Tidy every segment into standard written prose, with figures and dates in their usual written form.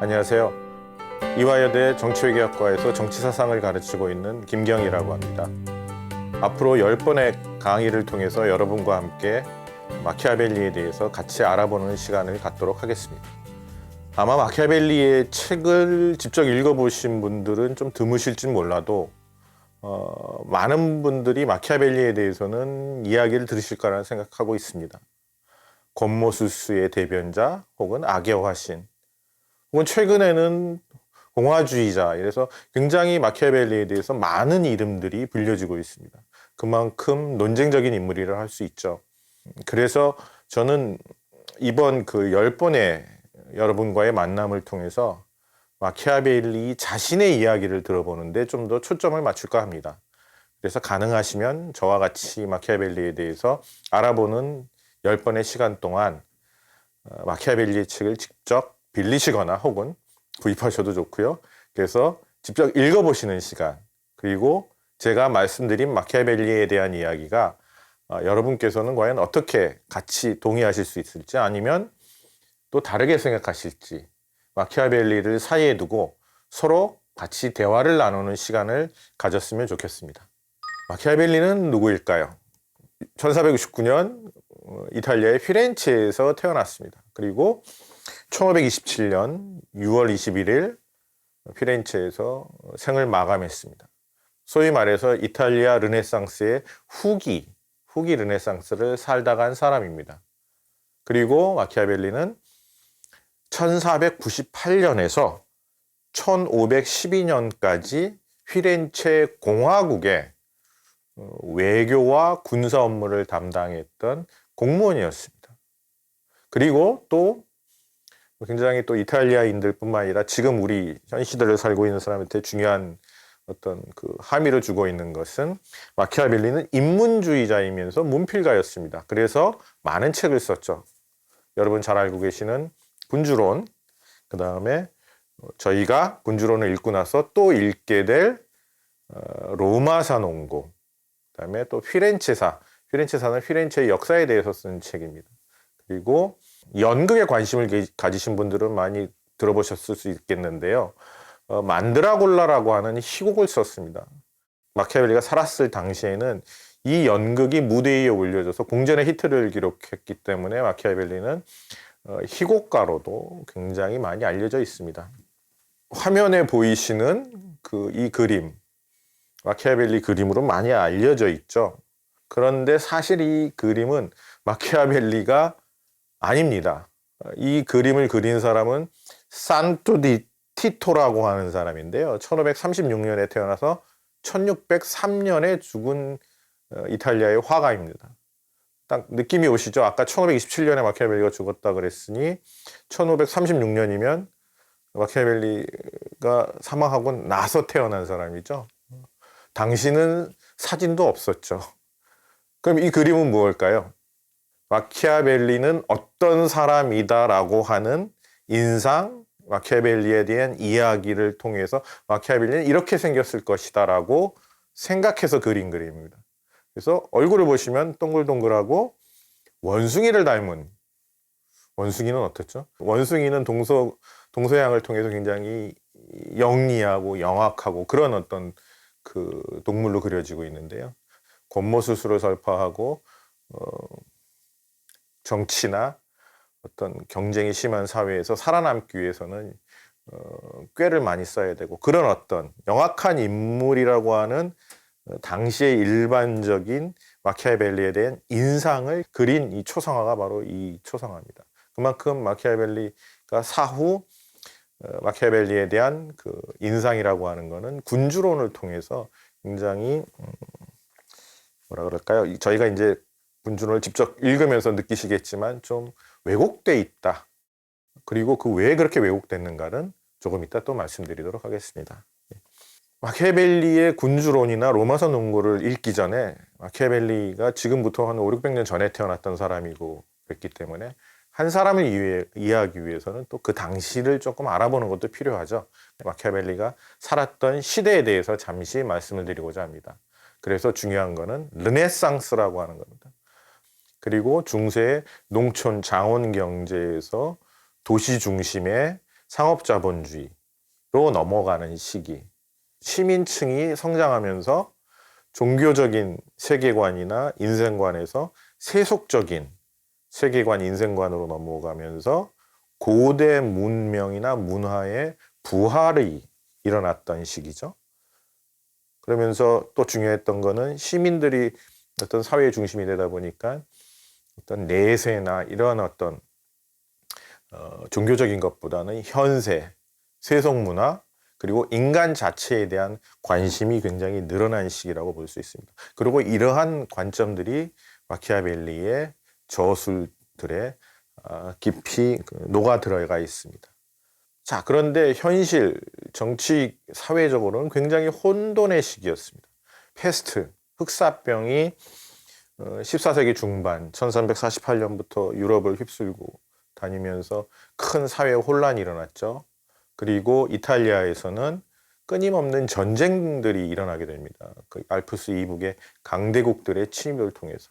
안녕하세요. 이화여대 정치외교학과에서 정치사상을 가르치고 있는 김경희라고 합니다. 앞으로 10번의 강의를 통해서 여러분과 함께 마키아벨리에 대해서 같이 알아보는 시간을 갖도록 하겠습니다. 아마 마키아벨리의 책을 직접 읽어보신 분들은 좀 드무실지 몰라도 많은 분들이 마키아벨리에 대해서는 이야기를 들으실 거라는 생각하고 있습니다. 권모술수의 대변자 혹은 악의 화신 혹은 최근에는 공화주의자, 이래서 굉장히 마키아벨리에 대해서 많은 이름들이 불려지고 있습니다. 그만큼 논쟁적인 인물이라 할 수 있죠. 그래서 저는 이번 그 10번의 여러분과의 만남을 통해서 마키아벨리 자신의 이야기를 들어보는데 좀 더 초점을 맞출까 합니다. 그래서 가능하시면 저와 같이 마키아벨리에 대해서 알아보는 10번의 시간 동안 마키아벨리의 책을 직접 빌리시거나 혹은 구입하셔도 좋고요. 그래서 직접 읽어보시는 시간, 그리고 제가 말씀드린 마키아벨리에 대한 이야기가 여러분께서는 과연 어떻게 같이 동의하실 수 있을지, 아니면 또 다르게 생각하실지, 마키아벨리를 사이에 두고 서로 같이 대화를 나누는 시간을 가졌으면 좋겠습니다. 마키아벨리는 누구일까요? 1469년 이탈리아의 피렌체에서 태어났습니다. 그리고 1527년 6월 21일 피렌체에서 생을 마감했습니다. 소위 말해서 이탈리아 르네상스의 후기 르네상스를 살다 간 사람입니다. 그리고 마키아벨리는 1498년에서 1512년까지 피렌체 공화국의 외교와 군사 업무를 담당했던 공무원이었습니다. 그리고 또 굉장히 또 이탈리아인들 뿐만 아니라 지금 우리 현 시대를 살고 있는 사람한테 중요한 어떤 그 함의를 주고 있는 것은, 마키아벨리는 인문주의자이면서 문필가였습니다. 그래서 많은 책을 썼죠. 여러분 잘 알고 계시는 군주론, 그 다음에 저희가 군주론을 읽고 나서 또 읽게 될 로마사 농고, 그 다음에 또 피렌체사는 피렌체의 역사에 대해서 쓴 책입니다. 그리고 연극에 관심을 가지신 분들은 많이 들어보셨을 수 있겠는데요. 만드라골라라고 하는 희곡을 썼습니다. 마키아벨리가 살았을 당시에는 이 연극이 무대 위에 올려져서 공전의 히트를 기록했기 때문에 마키아벨리는 희곡가로도 굉장히 많이 알려져 있습니다. 화면에 보이시는 이 그림, 마키아벨리 그림으로 많이 알려져 있죠. 그런데 사실 이 그림은 마키아벨리가 아닙니다. 이 그림을 그린 사람은 산토 디 티토라고 하는 사람인데요. 1536년에 태어나서 1603년에 죽은 이탈리아의 화가입니다. 딱 느낌이 오시죠? 아까 1527년에 마키아벨리가 죽었다 그랬으니 1536년이면 마키아벨리가 사망하고 나서 태어난 사람이죠. 당시는 사진도 없었죠. 그럼 이 그림은 무엇일까요? 마키아벨리는 어떤 사람이다라고 하는 인상, 마키아벨리에 대한 이야기를 통해서 마키아벨리는 이렇게 생겼을 것이다라고 생각해서 그린 그림입니다. 그래서 얼굴을 보시면 동글동글하고 원숭이를 닮은, 원숭이는 어떻죠? 원숭이는 동서양을 통해서 굉장히 영리하고 영악하고 그런 어떤 그 동물로 그려지고 있는데요. 권모술수를 설파하고 정치나 어떤 경쟁이 심한 사회에서 살아남기 위해서는 꾀를 많이 써야 되고, 그런 어떤 영악한 인물이라고 하는 당시의 일반적인 마키아벨리에 대한 인상을 그린 이 초상화가 바로 이 초상화입니다. 그만큼 마키아벨리가 사후 마키아벨리에 대한 그 인상이라고 하는 것은 군주론을 통해서 굉장히 뭐라 그럴까요? 저희가 이제 군주론을 직접 읽으면서 느끼시겠지만 좀 왜곡돼 있다. 그리고 그 왜 그렇게 왜곡됐는가는 조금 이따 또 말씀드리도록 하겠습니다. 마키아벨리의 군주론이나 로마서 농고를 읽기 전에 마키아벨리가 지금부터 한 500~600년 전에 태어났던 사람이고 그랬기 때문에 한 사람을 이해하기 위해서는 또 그 당시를 조금 알아보는 것도 필요하죠. 마키아벨리가 살았던 시대에 대해서 잠시 말씀을 드리고자 합니다. 그래서 중요한 거는 르네상스라고 하는 겁니다. 그리고 중세의 농촌 장원 경제에서 도시 중심의 상업자본주의로 넘어가는 시기, 시민층이 성장하면서 종교적인 세계관이나 인생관에서 세속적인 세계관, 인생관으로 넘어가면서 고대 문명이나 문화의 부활이 일어났던 시기죠. 그러면서 또 중요했던 거는 시민들이 어떤 사회의 중심이 되다 보니까 어떤 내세나 이런 어떤 종교적인 것보다는 현세, 세속문화, 그리고 인간 자체에 대한 관심이 굉장히 늘어난 시기라고 볼 수 있습니다. 그리고 이러한 관점들이 마키아벨리의 저술들에 깊이 녹아 들어가 있습니다. 자, 그런데 현실, 정치, 사회적으로는 굉장히 혼돈의 시기였습니다. 패스트, 흑사병이 14세기 중반 1348년부터 유럽을 휩쓸고 다니면서 큰 사회 혼란이 일어났죠. 그리고 이탈리아에서는 끊임없는 전쟁들이 일어나게 됩니다. 그 알프스 이북의 강대국들의 침입을 통해서.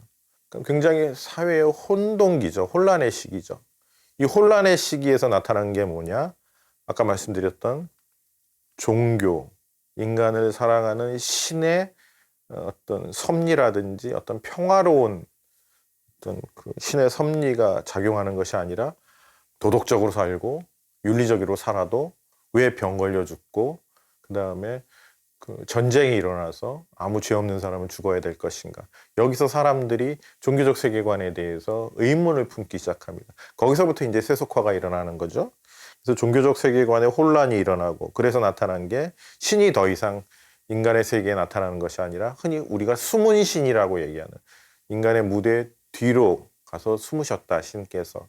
굉장히 사회의 혼동기죠. 혼란의 시기죠. 이 혼란의 시기에서 나타난 게 뭐냐? 아까 말씀드렸던 종교, 인간을 사랑하는 신의 어떤 섭리라든지 어떤 평화로운 어떤 그 신의 섭리가 작용하는 것이 아니라 도덕적으로 살고 윤리적으로 살아도 왜 병 걸려 죽고 그 다음에 그 전쟁이 일어나서 아무 죄 없는 사람은 죽어야 될 것인가. 여기서 사람들이 종교적 세계관에 대해서 의문을 품기 시작합니다. 거기서부터 이제 세속화가 일어나는 거죠. 그래서 종교적 세계관에 혼란이 일어나고 그래서 나타난 게 신이 더 이상 인간의 세계에 나타나는 것이 아니라 흔히 우리가 숨은 신이라고 얘기하는 인간의 무대 뒤로 가서 숨으셨다, 신께서.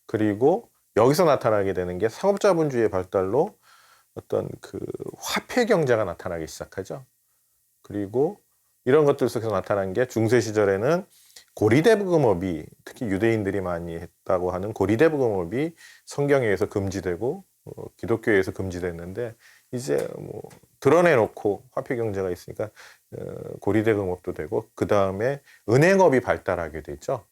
그리고 여기서 나타나게 되는 게 상업자본주의의 발달로 어떤 그 화폐 경제가 나타나기 시작하죠. 그리고 이런 것들 속에서 나타난 게 중세 시절에는 고리대부금업이 특히 유대인들이 많이 했다고 하는 고리대부금업이 성경에 의해서 금지되고 기독교에서 금지됐는데 이제 뭐 드러내놓고 화폐 경제가 있으니까 고리대금업도 되고 그 다음에 은행업이 발달하게 되죠.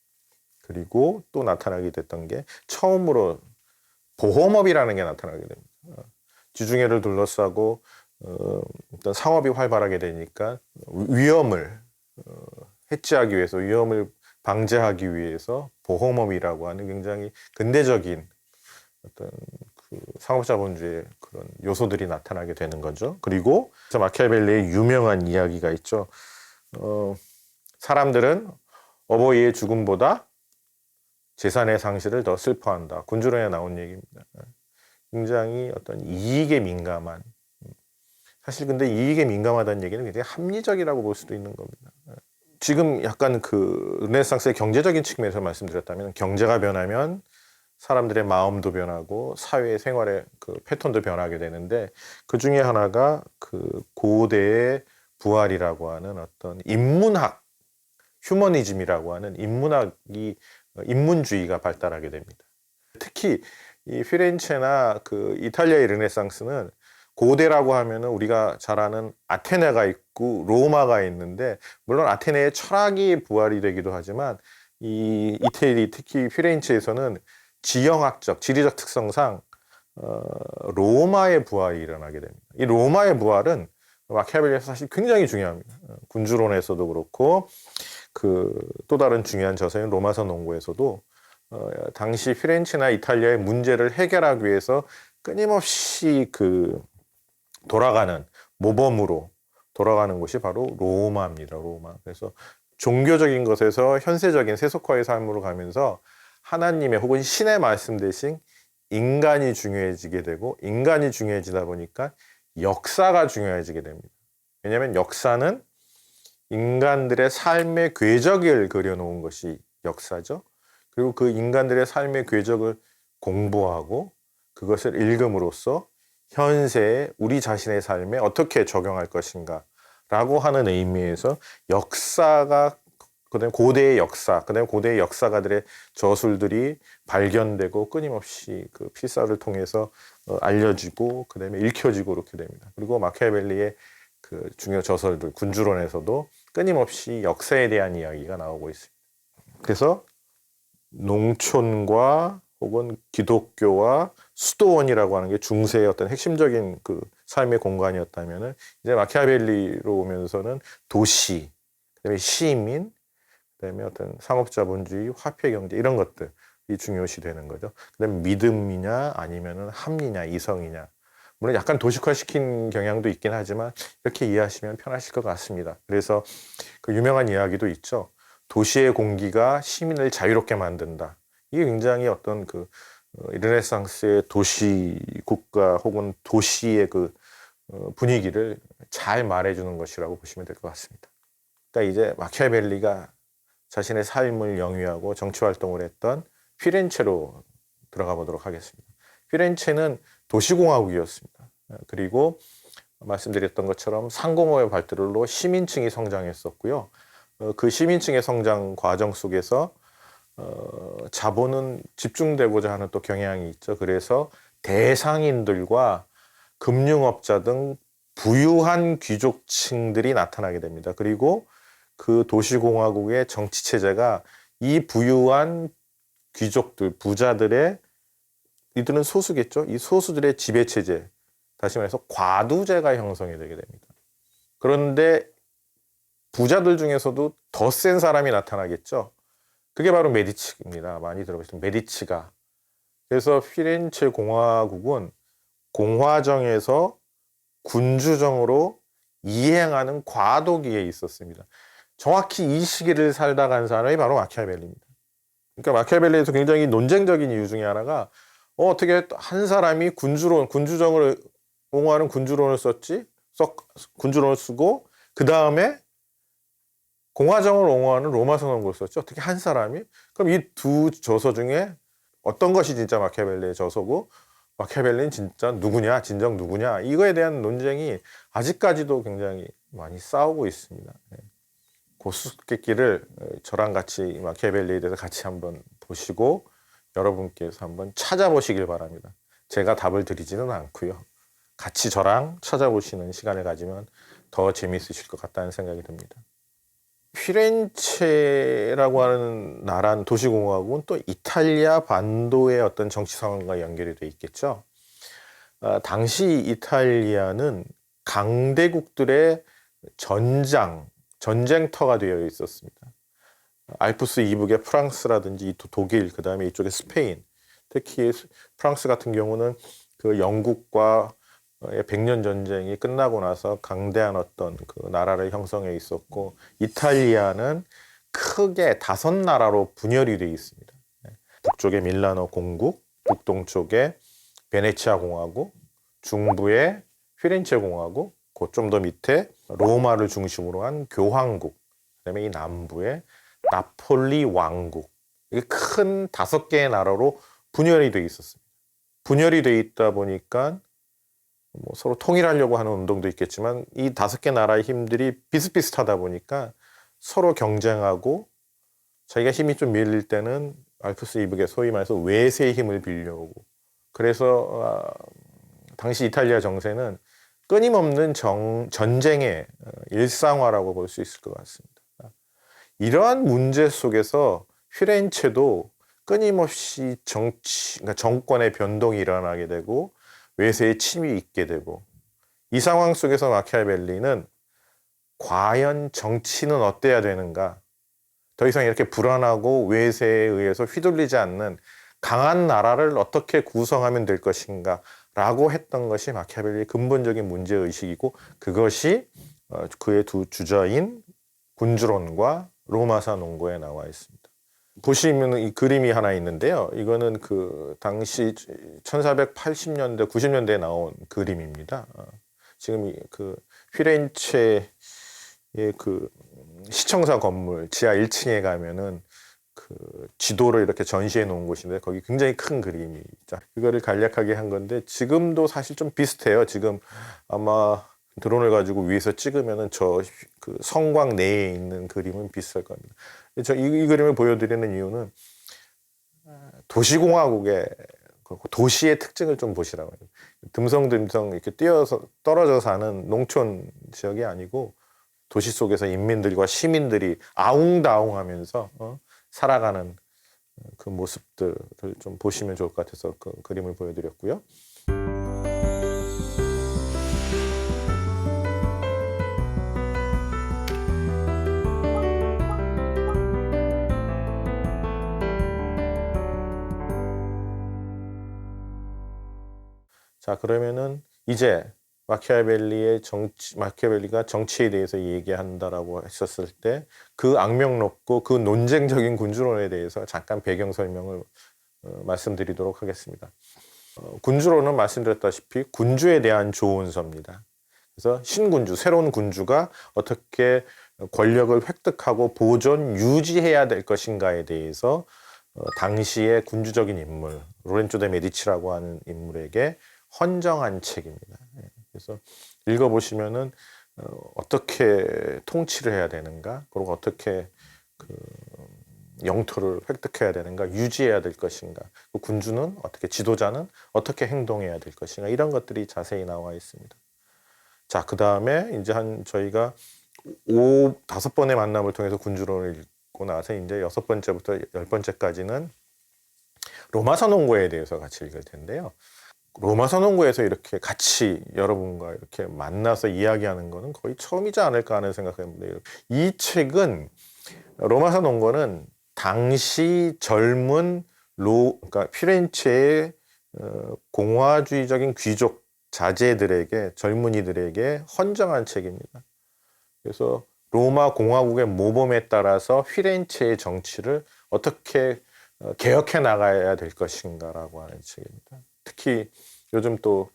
그리고 또 나타나게 됐던 게 처음으로 보험업이라는 게 나타나게 됩니다. 지중해를 둘러싸고 어떤 상업이 활발하게 되니까 위험을 해치하기 위해서 위험을 방지하기 위해서 보험업이라고 하는 굉장히 근대적인 어떤 그 상업자본주의의 그런 요소들이 나타나게 되는 거죠. 그리고 마키아벨리의 유명한 이야기가 있죠. 사람들은 어버이의 죽음보다 재산의 상실을 더 슬퍼한다. 군주론에 나온 얘기입니다. 굉장히 어떤 이익에 민감한, 사실 근데 이익에 민감하다는 얘기는 굉장히 합리적이라고 볼 수도 있는 겁니다. 지금 약간 그 르네상스의 경제적인 측면에서 말씀드렸다면 경제가 변하면 사람들의 마음도 변하고 사회 생활의 그 패턴도 변하게 되는데 그 중에 하나가 그 고대의 부활이라고 하는 어떤 인문학, 휴머니즘이라고 하는 인문주의가 발달하게 됩니다. 특히 이 피렌체나 그 이탈리아의 르네상스는 고대라고 하면은 우리가 잘 아는 아테네가 있고 로마가 있는데 물론 아테네의 철학이 부활이 되기도 하지만 이 이태리 특히 피렌체에서는 지형학적, 지리적 특성상 로마의 부활이 일어나게 됩니다. 이 로마의 부활은 마키아벨리에서 사실 굉장히 중요합니다. 군주론에서도 그렇고 그 또 다른 중요한 저서인 로마서 농구에서도 당시 피렌체나 이탈리아의 문제를 해결하기 위해서 끊임없이 그 돌아가는 모범으로 돌아가는 곳이 바로 로마입니다. 로마. 그래서 종교적인 것에서 현세적인 세속화의 삶으로 가면서 하나님의 혹은 신의 말씀 대신 인간이 중요해지게 되고 인간이 중요해지다 보니까 역사가 중요해지게 됩니다. 왜냐하면 역사는 인간들의 삶의 궤적을 그려놓은 것이 역사죠. 그리고 그 인간들의 삶의 궤적을 공부하고 그것을 읽음으로써 현세에 우리 자신의 삶에 어떻게 적용할 것인가 라고 하는 의미에서 역사가 그다음에 고대의 역사, 그다음에 고대의 역사가들의 저술들이 발견되고 끊임없이 그 필사를 통해서 알려지고 그다음에 읽혀지고 이렇게 됩니다. 그리고 마키아벨리의 그 중요 저설들 군주론에서도 끊임없이 역사에 대한 이야기가 나오고 있습니다. 그래서 농촌과 혹은 기독교와 수도원이라고 하는 게 중세의 어떤 핵심적인 그 삶의 공간이었다면은 이제 마키아벨리로 오면서는 도시, 그다음에 시민, 그다음에 어떤 상업자본주의, 화폐 경제 이런 것들이 중요시 되는 거죠. 그다음에 믿음이냐 아니면은 합리냐 이성이냐. 물론 약간 도식화시킨 경향도 있긴 하지만 이렇게 이해하시면 편하실 것 같습니다. 그래서 그 유명한 이야기도 있죠. 도시의 공기가 시민을 자유롭게 만든다. 이게 굉장히 어떤 그 르네상스의 도시 국가 혹은 도시의 그 분위기를 잘 말해주는 것이라고 보시면 될 것 같습니다. 그러니까 이제 마키아벨리가 자신의 삶을 영위하고 정치 활동을 했던 피렌체로 들어가 보도록 하겠습니다. 피렌체는 도시공화국이었습니다. 그리고 말씀드렸던 것처럼 상공업의 발달로 시민층이 성장했었고요. 그 시민층의 성장 과정 속에서 자본은 집중되고자 하는 또 경향이 있죠. 그래서 대상인들과 금융업자 등 부유한 귀족층들이 나타나게 됩니다. 그리고 그 도시공화국의 정치체제가 이 부유한 귀족들, 부자들의 이들은 소수겠죠. 이 소수들의 지배체제, 다시 말해서 과두제가 형성이 되게 됩니다. 그런데 부자들 중에서도 더 센 사람이 나타나겠죠. 그게 바로 메디치입니다. 많이 들어보시면 메디치가. 그래서 피렌체 공화국은 공화정에서 군주정으로 이행하는 과도기에 있었습니다. 정확히 이 시기를 살다 간 사람이 바로 마키아벨리입니다. 그러니까 마키아벨리에서 굉장히 논쟁적인 이유 중에 하나가 어떻게 한 사람이 군주정을 옹호하는 군주론을 썼지? 군주론을 쓰고 그 다음에 공화정을 옹호하는 로마 선언국을 썼지? 어떻게 한 사람이? 그럼 이 두 저서 중에 어떤 것이 진짜 마키아벨리의 저서고 마키아벨리는 진짜 누구냐? 진정 누구냐? 이거에 대한 논쟁이 아직까지도 굉장히 많이 싸우고 있습니다. 그 수수께끼를 저랑 같이 마키아벨리에 대해서 같이 한번 보시고 여러분께서 한번 찾아보시길 바랍니다. 제가 답을 드리지는 않고요. 같이 저랑 찾아보시는 시간을 가지면 더 재미있으실 것 같다는 생각이 듭니다. 피렌체라고 하는 나라는 도시공화국은 또 이탈리아 반도의 어떤 정치 상황과 연결이 돼 있겠죠. 당시 이탈리아는 강대국들의 전쟁터가 되어 있었습니다. 알프스 이북의 프랑스라든지 독일, 그 다음에 이쪽에 스페인, 특히 프랑스 같은 경우는 그 영국과 백년 전쟁이 끝나고 나서 강대한 어떤 그 나라를 형성해 있었고, 이탈리아는 크게 5나라로 분열이 되어 있습니다. 북쪽에 밀라노 공국, 북동쪽에 베네치아 공화국, 중부에 피렌체 공화국, 그 좀 더 밑에 로마를 중심으로 한 교황국, 그다음에 이 남부에 나폴리 왕국. 이게 큰 5개의 나라로 분열이 되어 있었습니다. 분열이 되어 있다 보니까 뭐 서로 통일하려고 하는 운동도 있겠지만 이 5개 나라의 힘들이 비슷비슷하다 보니까 서로 경쟁하고 자기가 힘이 좀 밀릴 때는 알프스 이북의 소위 말해서 외세의 힘을 빌려오고, 그래서 당시 이탈리아 정세는 끊임없는 전쟁의 일상화라고 볼 수 있을 것 같습니다. 이러한 문제 속에서 피렌체도 끊임없이 그러니까 정권의 변동이 일어나게 되고 외세의 침이 있게 되고, 이 상황 속에서 마키아벨리는 과연 정치는 어때야 되는가? 더 이상 이렇게 불안하고 외세에 의해서 휘둘리지 않는 강한 나라를 어떻게 구성하면 될 것인가? 라고 했던 것이 마키아벨리의 근본적인 문제의식이고, 그것이 그의 두 주저인 군주론과 로마사 농고에 나와 있습니다. 보시면 이 그림이 하나 있는데요. 이거는 그 당시 1480년대, 90년대에 나온 그림입니다. 지금 그 피렌체의 그 시청사 건물 지하 1층에 가면은 그 지도를 이렇게 전시해 놓은 곳인데 거기 굉장히 큰 그림이 있죠. 그거를 간략하게 한 건데 지금도 사실 좀 비슷해요. 지금 아마 드론을 가지고 위에서 찍으면은 저 그 성곽 내에 있는 그림은 비슷할 겁니다. 저 이 그림을 보여드리는 이유는 도시공화국의 도시의 특징을 좀 보시라고 해요. 듬성듬성 이렇게 뛰어서 떨어져 사는 농촌 지역이 아니고 도시 속에서 인민들과 시민들이 아웅다웅하면서 살아가는 그 모습들을 좀 보시면 좋을 것 같아서 그 그림을 보여드렸고요. 자, 그러면은 이제 마키아벨리가 정치에 대해서 얘기한다라고 했었을 때 그 악명 높고 그 논쟁적인 군주론에 대해서 잠깐 배경 설명을 말씀드리도록 하겠습니다. 군주론은 말씀드렸다시피 군주에 대한 조언서입니다. 그래서 신군주, 새로운 군주가 어떻게 권력을 획득하고 보존, 유지해야 될 것인가에 대해서 당시의 군주적인 인물, 로렌조 데 메디치라고 하는 인물에게 헌정한 책입니다. 그래서 읽어보시면은 어떻게 통치를 해야 되는가, 그리고 어떻게 그 영토를 획득해야 되는가, 유지해야 될 것인가, 그 군주는 어떻게, 지도자는 어떻게 행동해야 될 것인가, 이런 것들이 자세히 나와 있습니다. 자, 그 다음에 이제 저희가 5번의 만남을 통해서 군주론을 읽고 나서 이제 6번째부터 10번째까지는 로마서 논고에 대해서 같이 읽을 텐데요. 로마서 논고에서 이렇게 같이 여러분과 이렇게 만나서 이야기하는 것은 거의 처음이지 않을까 하는 생각합니다. 이 책은, 로마서 논고는 당시 젊은 그러니까 피렌체의 공화주의적인 귀족 자제들에게, 젊은이들에게 헌정한 책입니다. 그래서 로마 공화국의 모범에 따라서 피렌체의 정치를 어떻게 개혁해 나가야 될 것인가라고 하는 책입니다. 특히 요즘 또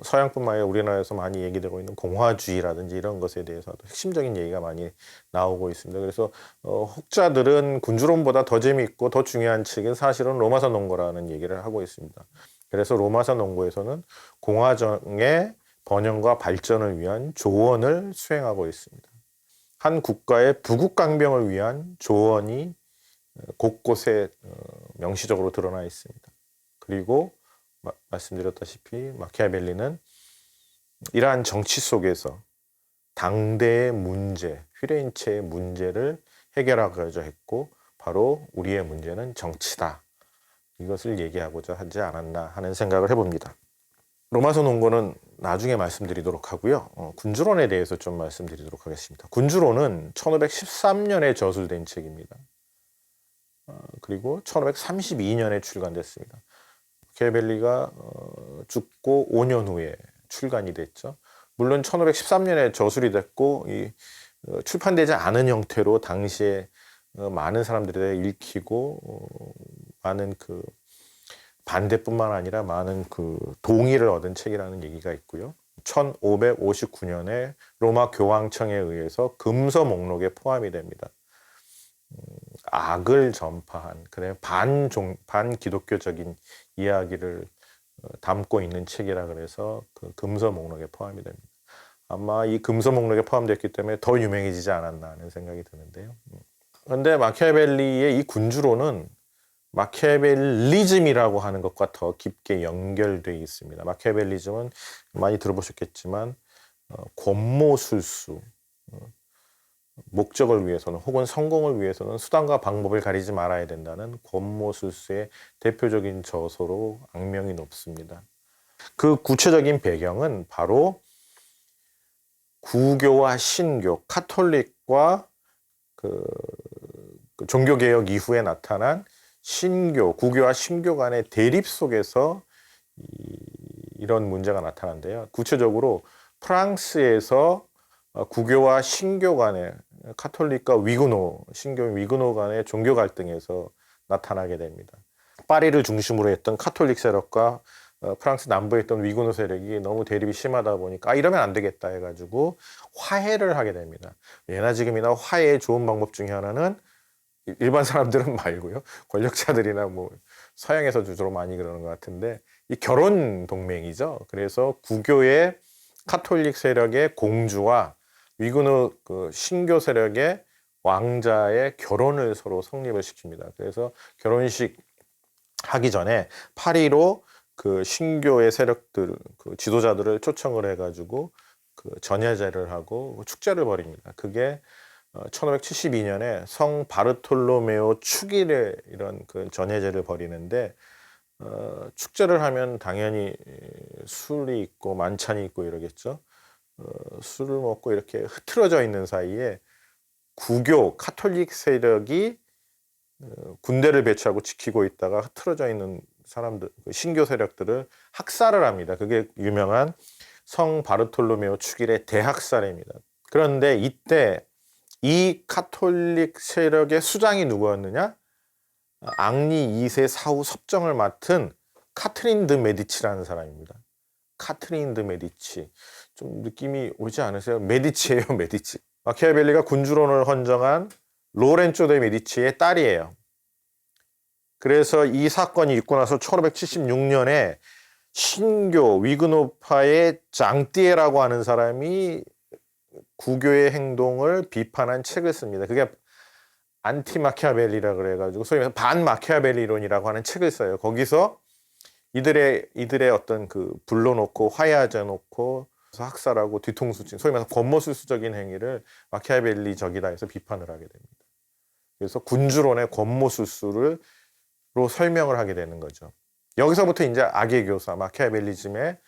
서양뿐만 아니라 우리나라에서 많이 얘기되고 있는 공화주의라든지 이런 것에 대해서도 핵심적인 얘기가 많이 나오고 있습니다. 그래서 혹자들은 군주론보다 더 재미있고 더 중요한 책은 사실은 로마서 논고라는 얘기를 하고 있습니다. 그래서 로마서 논고에서는 공화정의 번영과 발전을 위한 조언을 수행하고 있습니다. 한 국가의 부국강병을 위한 조언이 곳곳에 명시적으로 드러나 있습니다. 그리고 말씀드렸다시피 마키아벨리는 이러한 정치 속에서 당대의 문제, 피렌체의 문제를 해결하고자 했고, 바로 우리의 문제는 정치다, 이것을 얘기하고자 하지 않았나 하는 생각을 해봅니다. 로마서 논고는 나중에 말씀드리도록 하고요. 군주론에 대해서 좀 말씀드리도록 하겠습니다. 군주론은 1513년에 저술된 책입니다. 그리고 1532년에 출간됐습니다. 마키아벨리가 죽고 5년 후에 출간이 됐죠. 물론 1513년에 저술이 됐고 출판되지 않은 형태로 당시에 많은 사람들이 읽히고 많은 그 반대뿐만 아니라 많은 그 동의를 얻은 책이라는 얘기가 있고요. 1559년에 로마 교황청에 의해서 금서 목록에 포함이 됩니다. 악을 전파한, 그래 반기독교적인 이야기를 담고 있는 책이라 그래서 그 금서 목록에 포함이 됩니다. 아마 이 금서 목록에 포함됐기 때문에 더 유명해지지 않았나 하는 생각이 드는데요. 그런데 마키아벨리의 이 군주론은 마키아벨리즘이라고 하는 것과 더 깊게 연결되어 있습니다. 마키아벨리즘은 많이 들어보셨겠지만 권모술수, 목적을 위해서는 혹은 성공을 위해서는 수단과 방법을 가리지 말아야 된다는 권모술수의 대표적인 저서로 악명이 높습니다. 그 구체적인 배경은 바로 구교와 신교, 카톨릭과 그 종교개혁 이후에 나타난 구교와 신교 간의 대립 속에서 이런 문제가 나타난데요. 구체적으로 프랑스에서 구교와 신교 간의, 카톨릭과 신교 위구노 간의 종교 갈등에서 나타나게 됩니다. 파리를 중심으로 했던 카톨릭 세력과 프랑스 남부에 있던 위구노 세력이 너무 대립이 심하다 보니까 이러면 안 되겠다 해가지고 화해를 하게 됩니다. 예나 지금이나 화해의 좋은 방법 중에 하나는, 일반 사람들은 말고요, 권력자들이나 뭐 서양에서 주로 많이 그러는 것 같은데, 이 결혼 동맹이죠. 그래서 구교의 카톨릭 세력의 공주와 위구노 그 신교 세력의 왕자의 결혼을 서로 성립을 시킵니다. 그래서 결혼식 하기 전에 파리로 그 신교의 세력들, 그 지도자들을 초청을 해가지고 그 전야제를 하고 축제를 벌입니다. 그게 1572년에 성 바르톨로메오 축일에 이런 그 전예제를 벌이는데 축제를 하면 당연히 술이 있고 만찬이 있고 이러겠죠. 술을 먹고 이렇게 흐트러져 있는 사이에 구교 카톨릭 세력이 군대를 배치하고 지키고 있다가 흐트러져 있는 사람들, 신교 세력들을 학살을 합니다. 그게 유명한 성 바르톨로메오 축일의 대학살입니다. 그런데 이때 이 카톨릭 세력의 수장이 누구였느냐? 앙리 2세 사후 섭정을 맡은 카트린 드 메디치라는 사람입니다. 카트린 드 메디치. 좀 느낌이 오지 않으세요? 메디치예요, 메디치. 마키아벨리가 군주론을 헌정한 로렌조 데 메디치의 딸이에요. 그래서 이 사건이 있고 나서 1576년에 신교 위그노파의 장띠에라고 하는 사람이 구교의 행동을 비판한 책을 씁니다. 그게 안티 마키아벨리라 그래가지고 소위 말해서 반 마키아벨리론이라고 하는 책을 써요. 거기서 이들의 어떤 그 불러놓고 화해하자 놓고 학살하고 뒤통수 친 소위 말해서 권모술수적인 행위를 마키아벨리적이다 해서 비판을 하게 됩니다. 그래서 군주론의 권모술수로 설명을 하게 되는 거죠. 여기서부터 이제 악의 교사 마키아벨리즘의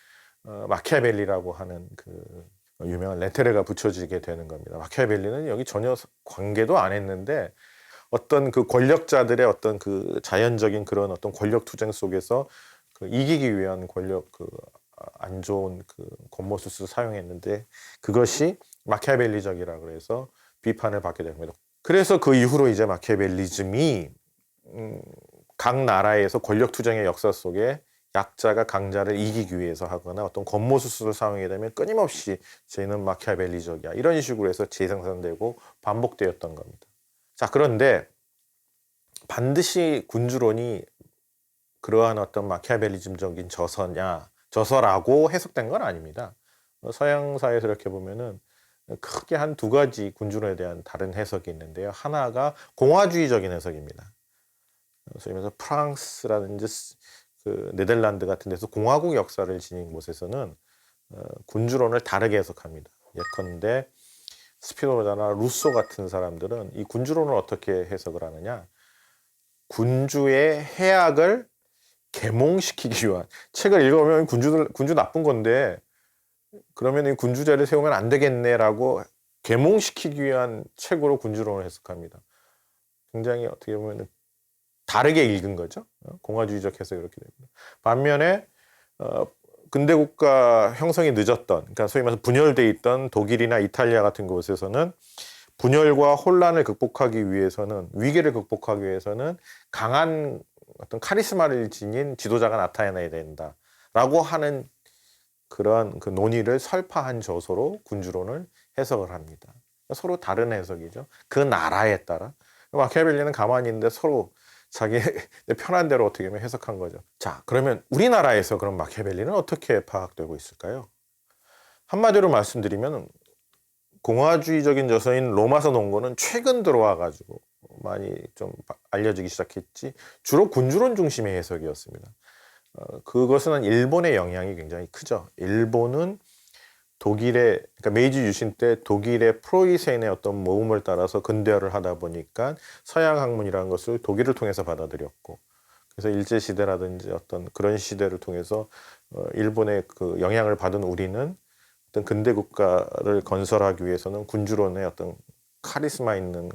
마키아벨리라고 하는 그 유명한 레테르가 붙여지게 되는 겁니다. 마키아벨리는 여기 전혀 관계도 안 했는데 어떤 그 권력자들의 어떤 그 자연적인 그런 어떤 권력 투쟁 속에서 그 이기기 위한 권력 그 안 좋은 그 권모술수를 사용했는데 그것이 마키아벨리적이라 그래서 비판을 받게 됩니다. 그래서 그 이후로 이제 마키아벨리즘이 각 나라에서 권력 투쟁의 역사 속에 약자가 강자를 이기기 위해서 하거나 어떤 권모술수를 사용하게 되면 끊임없이 쟤는 마키아벨리적이야 이런 식으로 해서 재생산되고 반복되었던 겁니다. 자, 그런데 반드시 군주론이 그러한 어떤 마키아벨리즘적인 저서라고 해석된 건 아닙니다. 서양사에서 이렇게 보면은 크게 한 두 가지 군주론에 대한 다른 해석이 있는데요. 하나가 공화주의적인 해석입니다. 그래서 프랑스라든지 그 네덜란드 같은 데서 공화국 역사를 지닌 곳에서는 군주론을 다르게 해석합니다. 예컨대 스피노자나 루소 같은 사람들은 이 군주론을 어떻게 해석을 하느냐? 군주의 해악을 계몽시키기 위한 책을 읽어보면 군주 나쁜 건데 그러면 이 군주제를 세우면 안 되겠네라고 계몽시키기 위한 책으로 군주론을 해석합니다. 굉장히 어떻게 보면 다르게 읽은 거죠. 공화주의적 해석이 이렇게 됩니다. 반면에 근대국가 형성이 늦었던, 그러니까 소위 말해서 분열돼 있던 독일이나 이탈리아 같은 곳에서는 분열과 혼란을 극복하기 위해서는, 위기를 극복하기 위해서는 강한 어떤 카리스마를 지닌 지도자가 나타나야 된다라고 하는 그러한 그 논의를 설파한 저서로 군주론을 해석을 합니다. 서로 다른 해석이죠. 그 나라에 따라. 마키아벨리는 가만히 있는데 서로 자기 편한 대로 어떻게 보면 해석한 거죠. 자, 그러면 우리나라에서 그럼 마키아벨리는 어떻게 파악되고 있을까요? 한마디로 말씀드리면 공화주의적인 저서인 로마서 논거는 최근 들어와 가지고 많이 좀 알려지기 시작했지 주로 군주론 중심의 해석이었습니다. 그것은 일본의 영향이 굉장히 크죠. 일본은 독일의, 그러니까 메이지 유신 때 독일의 프로이센의 어떤 모험을 따라서 근대화를 하다 보니까 서양 학문이라는 것을 독일을 통해서 받아들였고, 그래서 일제 시대라든지 어떤 그런 시대를 통해서 일본의 그 영향을 받은 우리는 어떤 근대 국가를 건설하기 위해서는 군주론의 어떤 카리스마 있는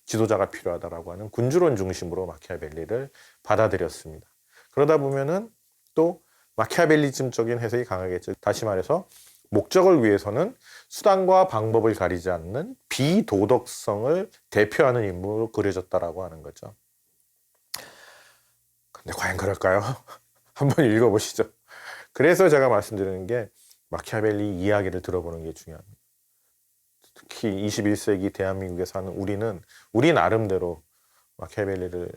지도자가 필요하다라고 하는 군주론 중심으로 마키아벨리를 받아들였습니다. 그러다 보면은 또 마키아벨리즘적인 해석이 강하겠죠. 다시 말해서 목적을 위해서는 수단과 방법을 가리지 않는 비도덕성을 대표하는 인물로 그려졌다라고 하는 거죠. 근데 과연 그럴까요? 한번 읽어보시죠. 그래서 제가 말씀드리는 게 마키아벨리 이야기를 들어보는 게 중요합니다. 특히 21세기 대한민국에 사는 우리는 우리 나름대로 마키아벨리를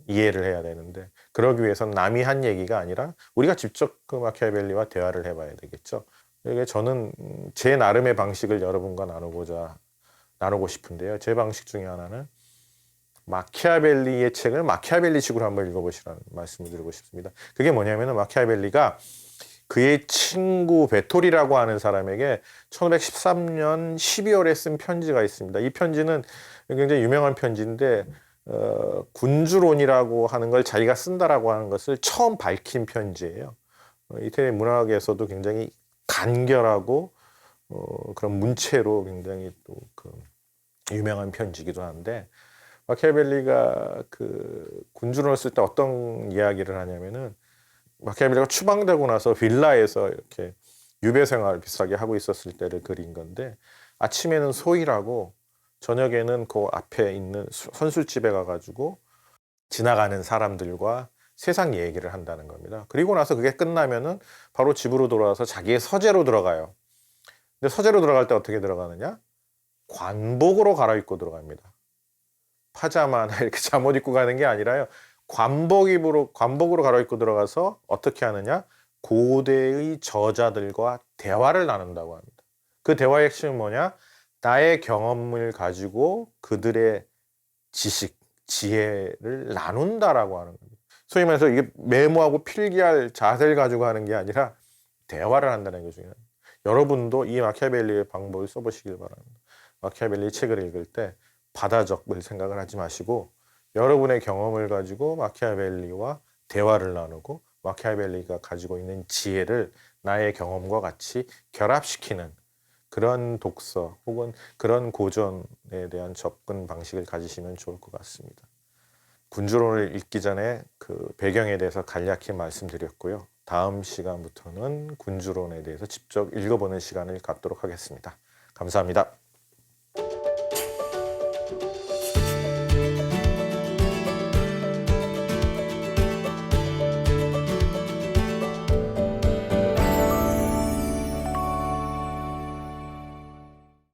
이해를 해야 되는데, 그러기 위해서는 남이 한 얘기가 아니라 우리가 직접 그 마키아벨리와 대화를 해봐야 되겠죠. 이게 저는 제 나름의 방식을 여러분과 나누고 싶은데요. 제 방식 중에 하나는 마키아벨리의 책을 마키아벨리식으로 한번 읽어보시라는 말씀을 드리고 싶습니다. 그게 뭐냐면은 마키아벨리가 그의 친구 베토리라고 하는 사람에게 1513년 12월에 쓴 편지가 있습니다. 이 편지는 굉장히 유명한 편지인데 군주론이라고 하는 걸 자기가 쓴다라고 하는 것을 처음 밝힌 편지예요. 이태리 문학에서도 굉장히 간결하고 그런 문체로 굉장히 또 그 유명한 편지이기도 한데, 마키아벨리가 그 군주론을 쓸 때 어떤 이야기를 하냐면은, 마키아벨리가 추방되고 나서 빌라에서 이렇게 유배 생활 비슷하게 하고 있었을 때를 그린 건데, 아침에는 소일하고 저녁에는 그 앞에 있는 선술집에 가가지고 지나가는 사람들과 세상 얘기를 한다는 겁니다. 그리고 나서 그게 끝나면은 바로 집으로 돌아와서 자기의 서재로 들어가요. 근데 서재로 들어갈 때 어떻게 들어가느냐? 관복으로 갈아입고 들어갑니다. 파자마나 이렇게 잠옷 입고 가는 게 아니라요. 관복으로 갈아입고 들어가서 어떻게 하느냐? 고대의 저자들과 대화를 나눈다고 합니다. 그 대화의 핵심은 뭐냐? 나의 경험을 가지고 그들의 지식, 지혜를 나눈다라고 하는 겁니다. 소위 말해서 이게 메모하고 필기할 자세를 가지고 하는 게 아니라 대화를 한다는 게 중요해요. 여러분도 이 마키아벨리의 방법을 써보시길 바랍니다. 마키아벨리 책을 읽을 때 받아 적을 생각을 하지 마시고 여러분의 경험을 가지고 마키아벨리와 대화를 나누고 마키아벨리가 가지고 있는 지혜를 나의 경험과 같이 결합시키는 그런 독서 혹은 그런 고전에 대한 접근 방식을 가지시면 좋을 것 같습니다. 군주론을 읽기 전에 그 배경에 대해서 간략히 말씀드렸고요. 다음 시간부터는 군주론에 대해서 직접 읽어보는 시간을 갖도록 하겠습니다. 감사합니다.